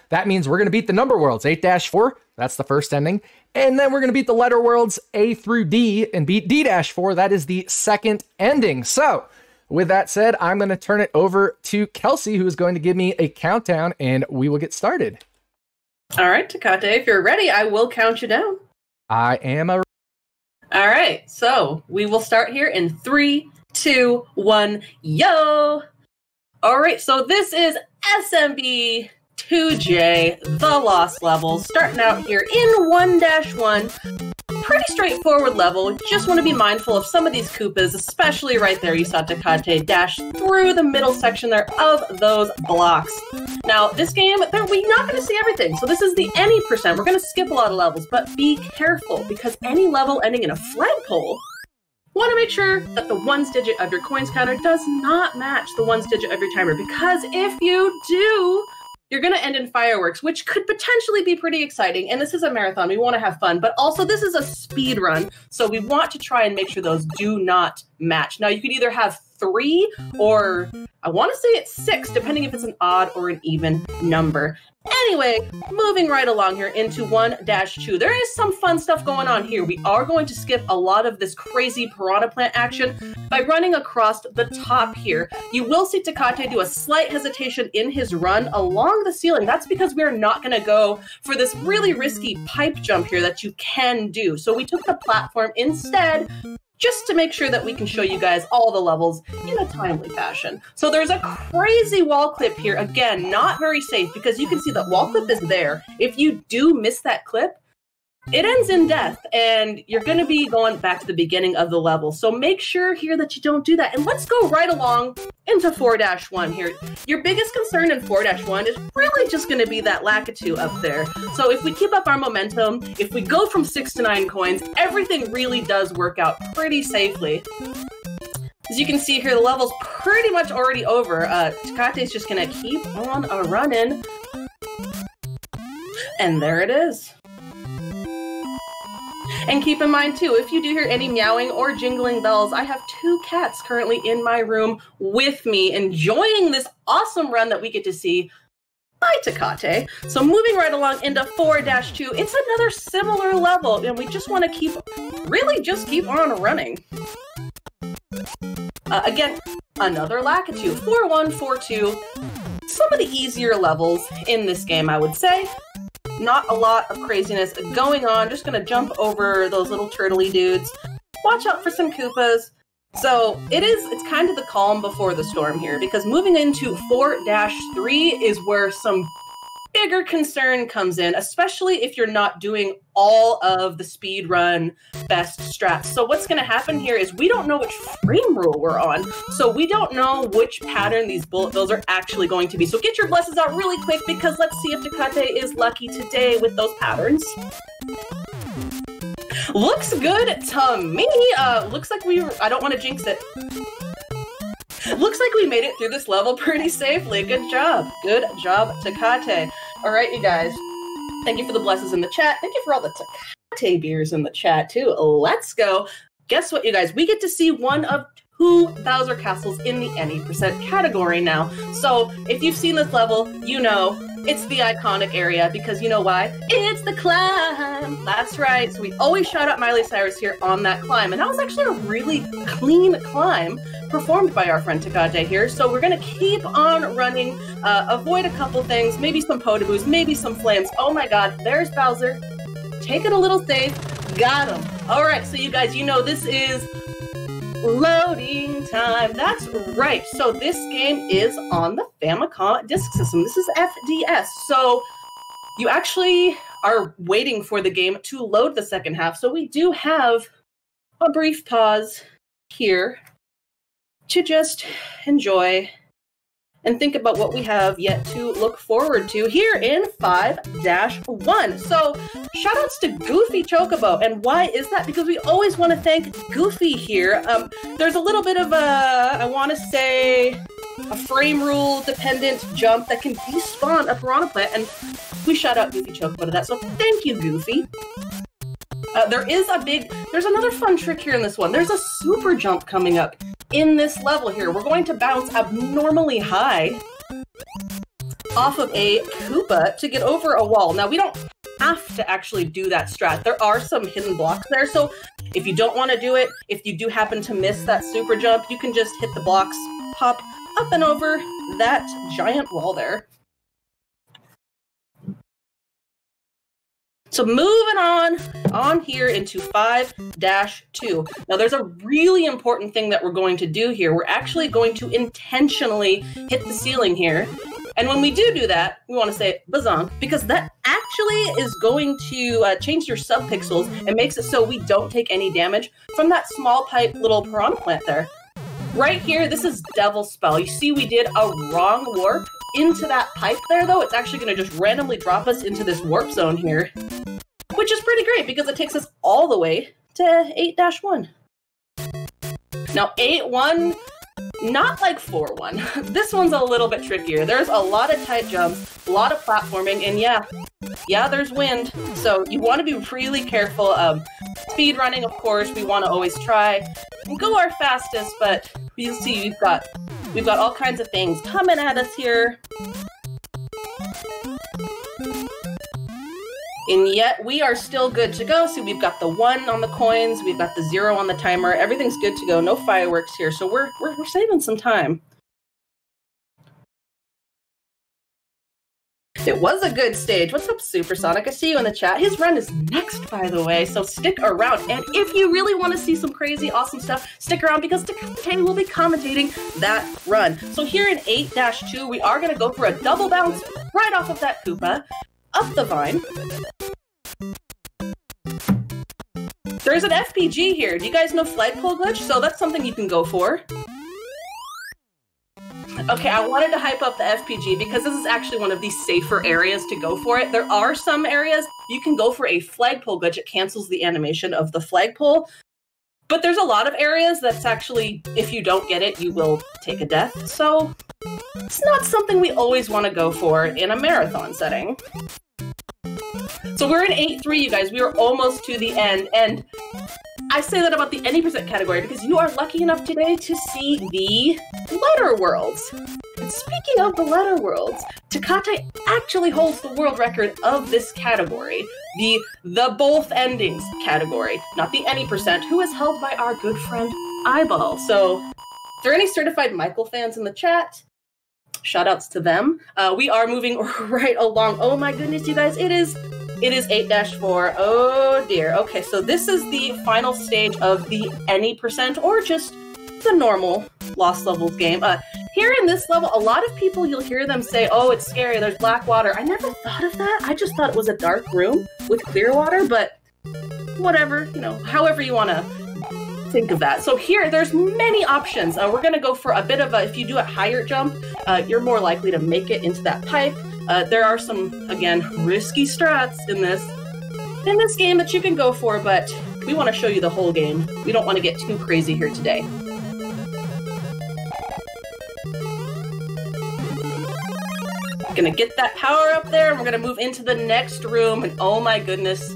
That means we're going to beat the number worlds, 8-4. That's the first ending. And then we're going to beat the letter worlds, A through D, and beat D-4. That is the second ending. So, with that said, I'm going to turn it over to Kelsey, who is going to give me a countdown, and we will get started. All right, Tecate, if you're ready, I will count you down. I am a... All right, so we will start here in 3, 2, 1, yo! All right, so this is SMB 2J, the Lost Levels, starting out here in 1-1. Pretty straightforward level. Just want to be mindful of some of these Koopas, especially right there. You saw Tecate dash through the middle section there of those blocks. Now, this game, we're not going to see everything. So this is the any percent. We're going to skip a lot of levels, but be careful because any level ending in a flagpole, want to make sure that the ones digit of your coins counter does not match the ones digit of your timer, because if you do, you're going to end in fireworks, which could potentially be pretty exciting. And this is a marathon. We want to have fun. But also, this is a speed run. So we want to try and make sure those do not match. Now, you could either have 3 or I want to say it's 6, depending if it's an odd or an even number. Anyway, moving right along here into 1-2. There is some fun stuff going on here. We are going to skip a lot of this crazy Piranha Plant action by running across the top here. You will see Tecate do a slight hesitation in his run along the ceiling. That's because we're not going to go for this really risky pipe jump here that you can do. So we took the platform instead, just to make sure that we can show you guys all the levels in a timely fashion. So there's a crazy wall clip here. Again, not very safe because you can see that wall clip is there. If you do miss that clip, it ends in death, and you're going to be going back to the beginning of the level. So make sure here that you don't do that. And let's go right along into 4-1 here. Your biggest concern in 4-1 is really just going to be that Lakitu up there. So if we keep up our momentum, if we go from 6 to 9 coins, everything really does work out pretty safely. As you can see here, the level's pretty much already over. Tecate's just going to keep on running. And there it is. And keep in mind, too, if you do hear any meowing or jingling bells, I have 2 cats currently in my room with me, enjoying this awesome run that we get to see by Tecate. So moving right along into 4-2, it's another similar level, and we just want to keep on running. Again, another Lakitu, 4-1, 4-2. Some of the easier levels in this game, I would say. Not a lot of craziness going on. Just gonna jump over those little turtley dudes. Watch out for some Koopas. So it's kind of the calm before the storm here, because moving into 4-3 is where some bigger concern comes in, especially if you're not doing all of the speed run best strats. So what's going to happen here is we don't know which frame rule we're on, so we don't know which pattern these bullet bills are actually going to be. So get your blesses out really quick, because let's see if Tecate is lucky today with those patterns. Looks good to me. Looks like I don't want to jinx it. Looks like we made it through this level pretty safely. Good job. Good job, Tecate. All right, you guys. Thank you for the blesses in the chat. Thank you for all the Tecate beers in the chat, too. Let's go. Guess what, you guys? We get to see one of 2 Bowser Castles in the any percent category now. So if you've seen this level, you know it's the iconic area, because you know why? It's the climb! That's right. So we always shout out Miley Cyrus here on that climb. And that was actually a really clean climb performed by our friend Tecate here. So we're going to keep on running, avoid a couple things, maybe some Podoboos, maybe some flames. Oh my god, there's Bowser. Take it a little safe. Got him. All right, so you guys, you know this is loading time. That's right. So this game is on the Famicom Disk System. This is FDS. So you actually are waiting for the game to load the second half. So we do have a brief pause here to just enjoy and think about what we have yet to look forward to here in 5-1. So, shoutouts to Goofy Chocobo. And why is that? Because we always want to thank Goofy here. There's a little bit of I want to say, a frame rule dependent jump that can despawn a Piranha Plant, and we shout out Goofy Chocobo to that. So, thank you, Goofy. There's another fun trick here in this one. There's a super jump coming up in this level here. We're going to bounce abnormally high off of a Koopa to get over a wall. Now, we don't have to actually do that strat. There are some hidden blocks there, so if you don't want to do it, if you do happen to miss that super jump, you can just hit the blocks, hop up and over that giant wall there. So moving on here into 5-2. Now there's a really important thing that we're going to do here. We're actually going to intentionally hit the ceiling here. And when we do that, we want to say bazonk, because that actually is going to change your subpixels and makes it so we don't take any damage from that small pipe little piranha plant there. Right here, this is Devil Spell. You see we did a wrong warp into that pipe there, though. It's actually going to just randomly drop us into this warp zone here, which is pretty great because it takes us all the way to 8-1. Now, 8-1, not like 4-1. This one's a little bit trickier. There's a lot of tight jumps, a lot of platforming, and yeah, there's wind. So you want to be really careful. Speed running, of course, we want to always try and go our fastest, but you'll see we've got all kinds of things coming at us here. And yet we are still good to go. So we've got the 1 on the coins, we've got the 0 on the timer. Everything's good to go. No fireworks here, so we're saving some time. It was a good stage. What's up, Supersonic? I see you in the chat. His run is next, by the way, so stick around. And if you really want to see some crazy, awesome stuff, stick around because Takate will be commentating that run. So here in 8-2, we are going to go for a double bounce right off of that Koopa, up the vine. There's an FPG here. Do you guys know flagpole glitch? So that's something you can go for. Okay, I wanted to hype up the FPG because this is actually one of the safer areas to go for it. There are some areas you can go for a flagpole glitch. It cancels the animation of the flagpole. But there's a lot of areas that's actually, if you don't get it, you will take a death. So it's not something we always want to go for in a marathon setting. So we're in 8-3, you guys. We are almost to the end. And I say that about the any percent category because you are lucky enough today to see the letter worlds. And speaking of the letter worlds, Takate actually holds the world record of this category, the both endings category, not the any percent, who is held by our good friend Eyeball. So, if there are any certified Michael fans in the chat, shoutouts to them. We are moving right along. Oh my goodness, you guys, it is 8-4. Oh dear. Okay, so this is the final stage of the any percent or just the normal Lost Levels game. Here in this level, a lot of people, you'll hear them say, oh, it's scary, there's black water. I never thought of that. I just thought it was a dark room with clear water, but whatever, you know, however you want to think of that. So here, there's many options. We're going to go for a bit of a, if you do a higher jump, you're more likely to make it into that pipe. There are some, again, risky strats in this game that you can go for, but we want to show you the whole game. We don't want to get too crazy here today. Gonna get that power up there, and we're gonna move into the next room, and oh my goodness,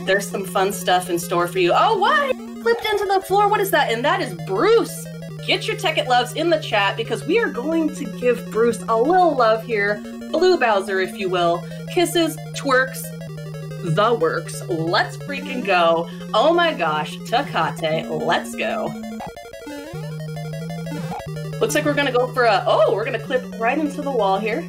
there's some fun stuff in store for you. Oh, what? Flipped into the floor, what is that? And that is Bruce. Get your Tekkit loves in the chat, because we are going to give Bruce a little love here. Blue Bowser, if you will. Kisses, twerks, the works. Let's freaking go. Oh my gosh, Takate, let's go. Looks like we're gonna go for a, oh, we're gonna clip right into the wall here.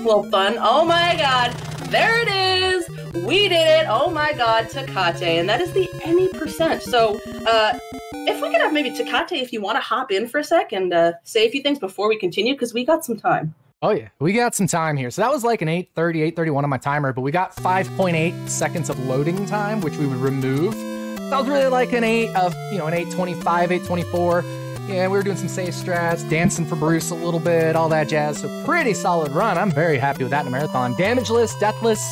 Little fun. Oh my god, there it is. We did it. Oh my god, Takate, and that is the any percent. So if we could have maybe Takate, if you want to hop in for a sec and say a few things before we continue, because we got some time. Oh yeah, we got some time here. So that was like an 8:30, 8:31 on my timer, but we got 5.8 seconds of loading time, which we would remove. That was really like an 8:25, 8:24. Yeah, we were doing some safe strats, dancing for Bruce a little bit, all that jazz. So pretty solid run. I'm very happy with that in a marathon. Damageless, deathless,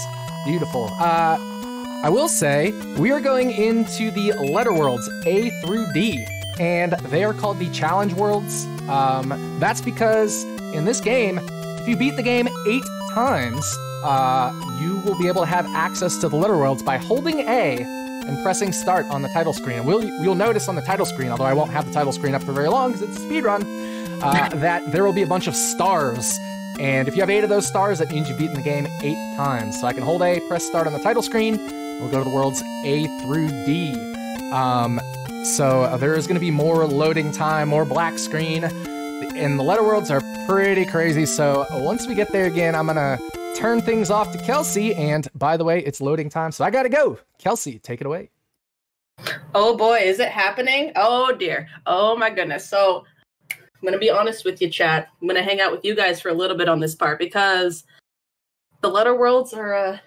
beautiful. I will say, we are going into the letter worlds, A through D, and they are called the challenge worlds. That's because in this game, if you beat the game 8 times, you will be able to have access to the letter worlds by holding A and pressing start on the title screen. And you'll notice on the title screen, although I won't have the title screen up for very long because it's a speed run, that there will be a bunch of stars And if you have 8 of those stars, that means you've beaten the game 8 times. So I can hold A, press start on the title screen. We'll go to the worlds A through D. So there is going to be more loading time, more black screen. And the letter worlds are pretty crazy. So once we get there again, I'm going to turn things off to Kelsey. And by the way, it's loading time, so I got to go. Kelsey, take it away. Oh boy, is it happening? Oh dear. Oh my goodness. So I'm going to be honest with you, chat. I'm going to hang out with you guys for a little bit on this part because the letter worlds are,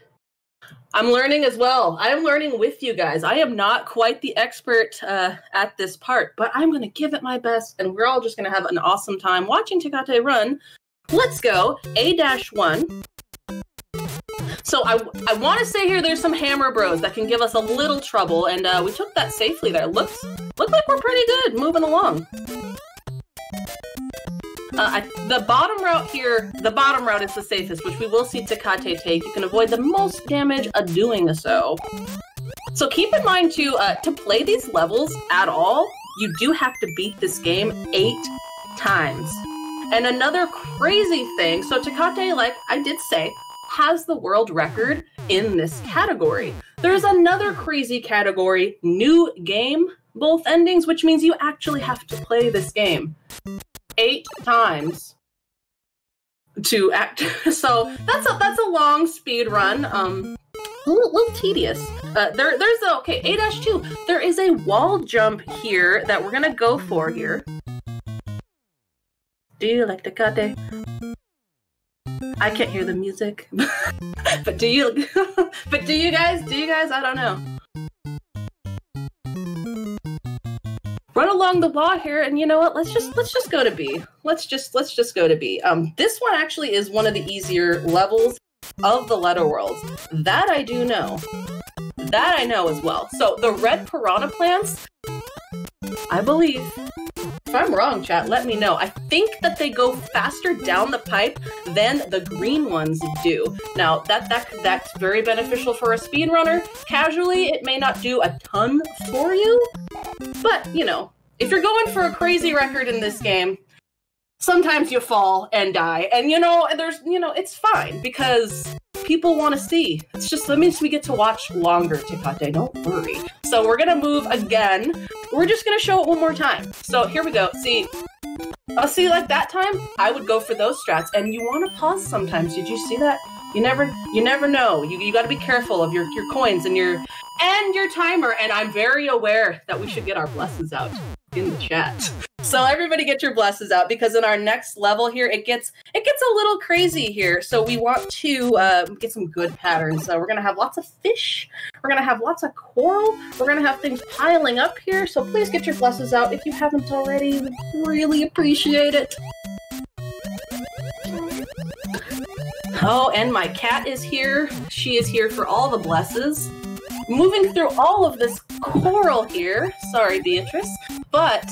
I'm learning as well. I am learning with you guys. I am not quite the expert at this part, but I'm going to give it my best, and we're all just going to have an awesome time watching Tecate run. Let's go. A-1. So I want to say here there's some hammer bros that can give us a little trouble, and we took that safely there. Look like we're pretty good moving along. The bottom route here, the bottom route is the safest, which we will see Tecate take. You can avoid the most damage of doing so. So keep in mind too, to play these levels at all, you do have to beat this game 8 times. And another crazy thing, so Tecate, like I did say, has the world record in this category. There's another crazy category, new game, both endings, which means you actually have to play this game 8 times to act. So that's a long speed run. A little tedious. There's a, okay, A-2. There is a wall jump here that we're gonna go for here. Do you like Tecate? I can't hear the music. but do you guys? I don't know. Run along the wall here, and you know what? Let's just go to B. Let's just go to B. This one actually is one of the easier levels of the letter worlds. That I do know. That I know as well. So the red piranha plants, I believe. If I'm wrong, chat, let me know. I think that they go faster down the pipe than the green ones do. Now, that's very beneficial for a speedrunner. Casually, it may not do a ton for you, but, you know, if you're going for a crazy record in this game, sometimes you fall and die. And, you know, it's fine because people want to see. It's just, that means we get to watch longer, Tecate, don't worry. So we're going to move again. We're just going to show it one more time. So here we go. See, like that time, I would go for those strats. And you want to pause sometimes. Did you see that? You never know. You got to be careful of your coins and your timer. And I'm very aware that we should get our blesses out in the chat. So everybody get your blesses out, because in our next level here, it gets a little crazy here. So we want to get some good patterns. So we're going to have lots of fish. We're going to have lots of coral. We're going to have things piling up here. So please get your blesses out if you haven't already. We'd really appreciate it. Oh, and my cat is here. She is here for all the blesses. Moving through all of this coral here. Sorry, Beatrice. But,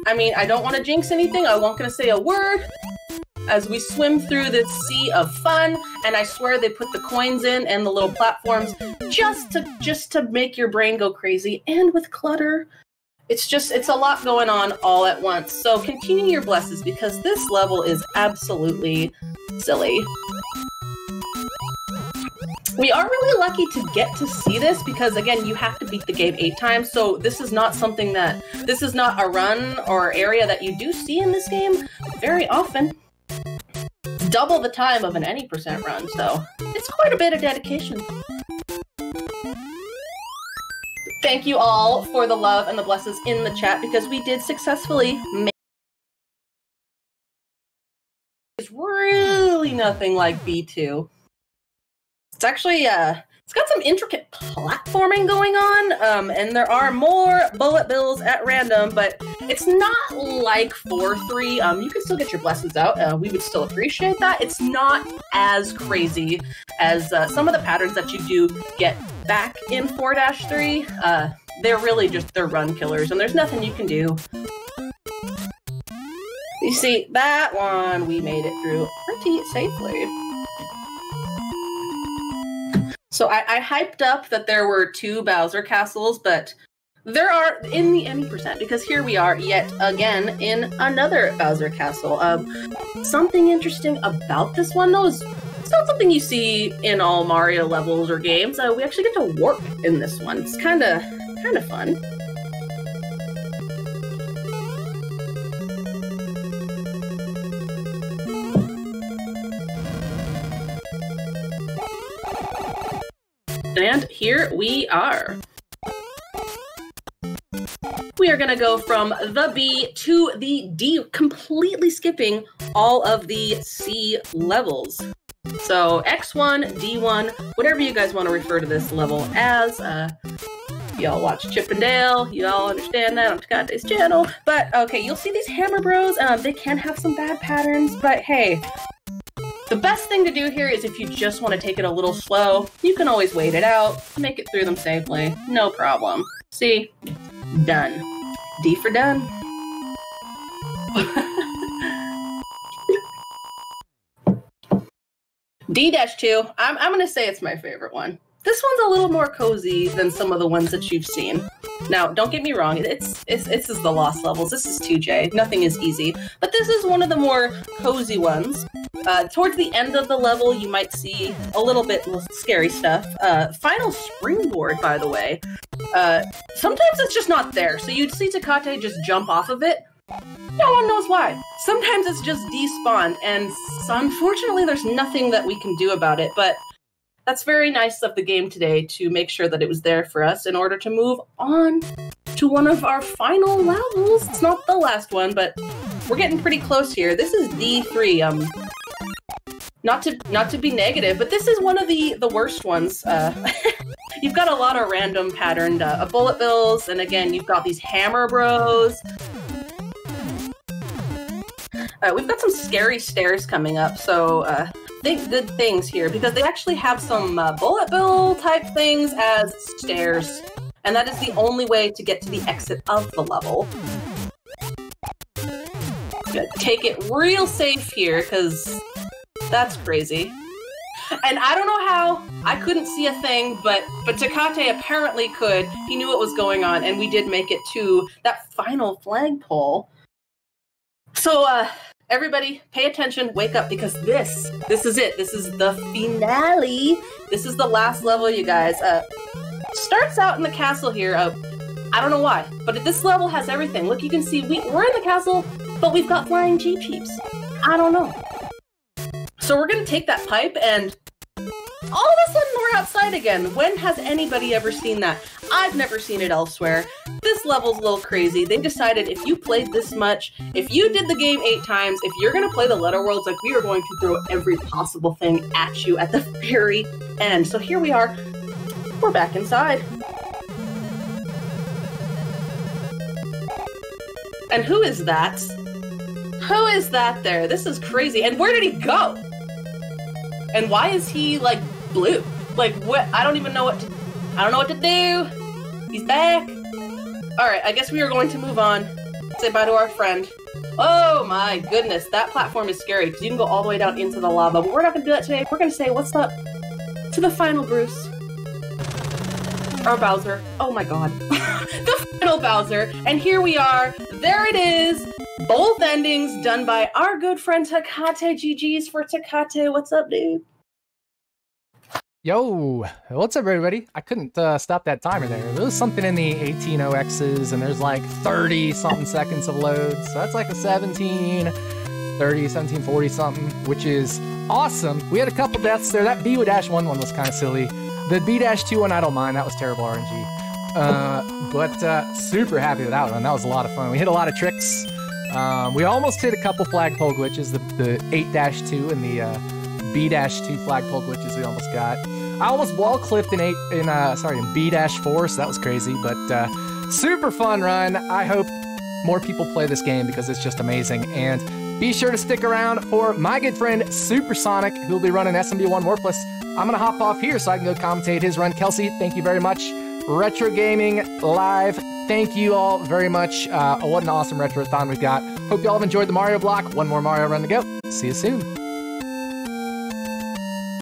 I mean, I don't want to jinx anything. I won't gonna say a word as we swim through this sea of fun. And I swear they put the coins in and the little platforms just to make your brain go crazy. And with clutter, it's a lot going on all at once. So continue your blesses, because this level is absolutely silly. We are really lucky to get to see this because, again, you have to beat the game 8 times. So this is not a run or area that you do see in this game very often. It's double the time of an any % run, so it's quite a bit of dedication. Thank you all for the love and the blesses in the chat, because we did successfully make. It's really nothing like B2. It's actually, it's got some intricate platforming going on, and there are more bullet bills at random, but it's not like 4-3. You can still get your blessings out. We would still appreciate that. It's not as crazy as some of the patterns that you do get back in 4-3. They're really just, they're run killers, and there's nothing you can do. You see, that one, we made it through pretty safely. So I hyped up that there were 2 Bowser castles, but There are in the any percent, because here we are yet again in another Bowser Castle. Something interesting about this one, though, is it's not something you see in all Mario levels or games. We actually get to warp in this one. It's kind of fun. And here we are. We are going to go from the B to the D, completely skipping all of the C levels. So X1, D1, whatever you guys want to refer to this level as. Y'all watch Chip and Dale, you all understand that on Takate's channel. But okay, you'll see these Hammer Bros. They can have some bad patterns, but hey, the best thing to do here is if you just want to take it a little slow, you can always wait it out, make it through them safely, no problem. See? Done. D for done. D-2, I'm gonna say it's my favorite one. This one's a little more cozy than some of the ones that you've seen. Now, don't get me wrong, this is the Lost levels, this is 2J, nothing is easy, but this is one of the more cozy ones. Towards the end of the level, you might see a little bit scary stuff. Final Springboard, by the way. Sometimes it's just not there, so you'd see Takate just jump off of it. No one knows why. Sometimes it's just despawned, and unfortunately there's nothing that we can do about it, but that's very nice of the game today to make sure that it was there for us in order to move on to one of our final levels. It's not the last one, but we're getting pretty close here. This is D3. Not to be negative, but this is one of the worst ones. You've got a lot of random patterned bullet bills, and again, you've got these Hammer Bros. We've got some scary stairs coming up, so think good things here, because they actually have some bullet bill type things as stairs, and that is the only way to get to the exit of the level. Gonna take it real safe here, because that's crazy. And I don't know how, I couldn't see a thing, but Takate apparently could. He knew what was going on, and we did make it to that final flagpole. So, everybody, pay attention, wake up, because this is it. This is the finale. This is the last level, you guys. Starts out in the castle here. I don't know why, but this level has everything. Look, you can see we're in the castle, but we've got flying Cheep Cheeps. I don't know. So we're gonna take that pipe, and all of a sudden we're outside again. When has anybody ever seen that? I've never seen it elsewhere. This level's a little crazy. They decided if you played this much, if you did the game 8 times, if you're gonna play the Letter Worlds, like, we are going to throw every possible thing at you at the very end. So here we are. We're back inside. And who is that? Who is that there? This is crazy. And where did he go? And why is he, like, blue? Like, what? I don't know what to do. He's back. Alright, I guess we are going to move on. Say bye to our friend. Oh my goodness, that platform is scary, because you can go all the way down into the lava. But we're not going to do that today. We're going to say what's up to the final Bruce. Or Bowser. Oh my god. The final Bowser. And here we are. There it is. Both endings done by our good friend Takate. GG's for Takate. What's up, dude? Yo, what's up, everybody? I couldn't stop that timer there. There was something in the 18.0x's, and there's like 30-something seconds of load. So that's like a 1740 something, which is awesome. We had a couple deaths there. That B-1 one was kind of silly. The B-2 one, I don't mind. That was terrible RNG. But super happy with that one. That was a lot of fun. We hit a lot of tricks. We almost hit a couple flagpole glitches, the 8-2 and the B-2 flagpole glitches we almost got. I almost wall clipped in B-4, so that was crazy, but super fun run. I hope more people play this game because it's just amazing. And be sure to stick around for my good friend Supersonic, who'll be running SMB1 Warpless. I'm gonna hop off here so I can go commentate his run. Kelsey, thank you very much. Retro Gaming Live, thank you all very much. What an awesome Retrothon we've got. Hope you all have enjoyed the Mario block. One more Mario run to go. See you soon.